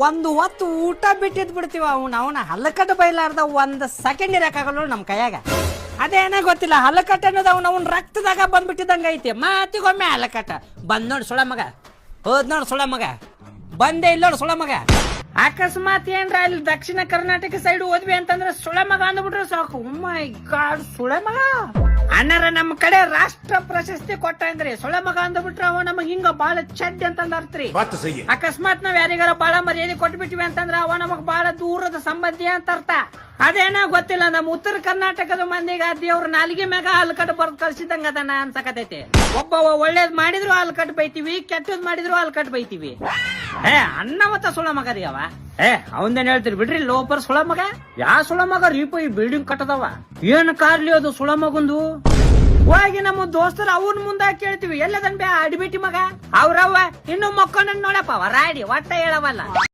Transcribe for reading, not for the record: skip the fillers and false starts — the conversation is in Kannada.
ಒಂದು ಹೊತ್ತು ಊಟ ಬಿಟ್ಟಿದ್ ಬಿಡ್ತೀವ ಅವನ ಹಲ್ಲಕಟ್ಟು ಬೈಲಾರ್ದ ಒಂದ್ ಸೆಕೆಂಡ್ ಇರಕ್ಕಾಗಲ್ಲ ನಮ್ ಕೈಯಾಗ. ಅದೇನೇ ಗೊತ್ತಿಲ್ಲ, ಹಲ್ಲಕಟ್ಟ ಅನ್ನೋದು ಅವ್ನ ರಕ್ತದಾಗ ಬಂದ್ಬಿಟ್ಟಿದಂಗ ಐತಿ. ಮಾತಿಗೊಮ್ಮೆ ಹಲ್ಲಕಟ್ಟ ಬಂದ್ ನೋಡ್ ಸುಳ ಮಗ, ಹೋದ್ ನೋಡ್ ಸುಳ ಮಗ, ಬಂದೇ ಇಲ್ಲ ನೋಡ್ ಸುಳ ಮಗ. ಅಕಸ್ಮಾತ್ ಏನ್ರ ಅಲ್ಲಿ ದಕ್ಷಿಣ ಕರ್ನಾಟಕ ಸೈಡ್ ಹೋದ್ವಿ ಅಂತಂದ್ರೆ ಸುಳ ಮಗ ಅಂದ್ಬಿಟ್ರೆ ಸಾಕು. ಮೈ ಗಾಡ್, ಸುಳ ಮಗ ಅಣ್ಣರ ನಮ್ಮ ಕಡೆ ರಾಷ್ಟ್ರ ಪ್ರಶಸ್ತಿ ಕೊಟ್ಟ ಅಂದ್ರೆ ಸುಳ ಮಗ ಅಂದ್ಬಿಟ್ರೆ ಅವ ನಮಗ್ ಹಿಂಗ ಬಾಳ ಚಡ್ಡಿ ಅಂತಂದ ಅರ್ಥ್ರಿ. ಅಕಸ್ಮಾತ್ ನಾವ್ ಯಾರಿಗಾರ ಬಾಳ ಮರ್ಯಾದೆ ಕೊಟ್ಬಿಟ್ವಿ ಅಂತಂದ್ರ ಅವ ನಮಗ್ ಬಾಳ ದೂರದ ಸಂಬಂಧಿ ಅಂತ ಅರ್ಥ. ಅದೇನೋ ಗೊತ್ತಿಲ್ಲ, ನಮ್ಮ ಉತ್ತರ ಕರ್ನಾಟಕದ ಮಂದಿಗೆ ದೇವ್ರ ನಾಲಿಗೆ ಮ್ಯಾಗ ಹಲ್ಕಟ್ಟು ಬರ್ದ್ ಕಳ್ಸಿದಂಗ ಅದನ್ನ ಅನ್ಸಕತೈತಿ. ಒಬ್ಬ ಒಳ್ಳೇದ್ ಮಾಡಿದ್ರು ಹಲ್ಕಟ್ಟು ಬೈತೀವಿ, ಕೆಟ್ಟದ್ ಮಾಡಿದ್ರು ಹಲ್ಕಟ್ಟು ಬೈತೀವಿ. ಅಣ್ಣ ಮತ್ತ ಸುಳ ಮಗ ರೀ ಅವ. ಅವಂದೇನ್ ಹೇಳ್ತೀರಿ ಬಿಡ್ರಿ, ಲೋಪರ್ ಸುಳ ಮಗ. ಯಾ ಸುಳ ಮಗ ರೀಪ ಈ ಬಿಲ್ಡಿಂಗ್ ಕಟ್ಟದವ, ಏನ್ ಕಾರ್ಲಿ ಅದು ಸುಳ ಮಗಂದು. ಹೋಗಿ ನಮ್ಮ ದೋಸ್ತರು ಅವ್ನ ಮುಂದ ಕೇಳ್ತೀವಿ, ಎಲ್ಲದನ್ ಬೇ ಅಡಿಬಿಟ್ಟಿ ಮಗ ಅವ್ರವ್ವ ಇನ್ನು ಮಕ್ಕೊಂಡ್ ನೋಡಪ್ಪ ರಾಡಿ ಒಟ್ಟ ಹೇಳವಲ್ಲ.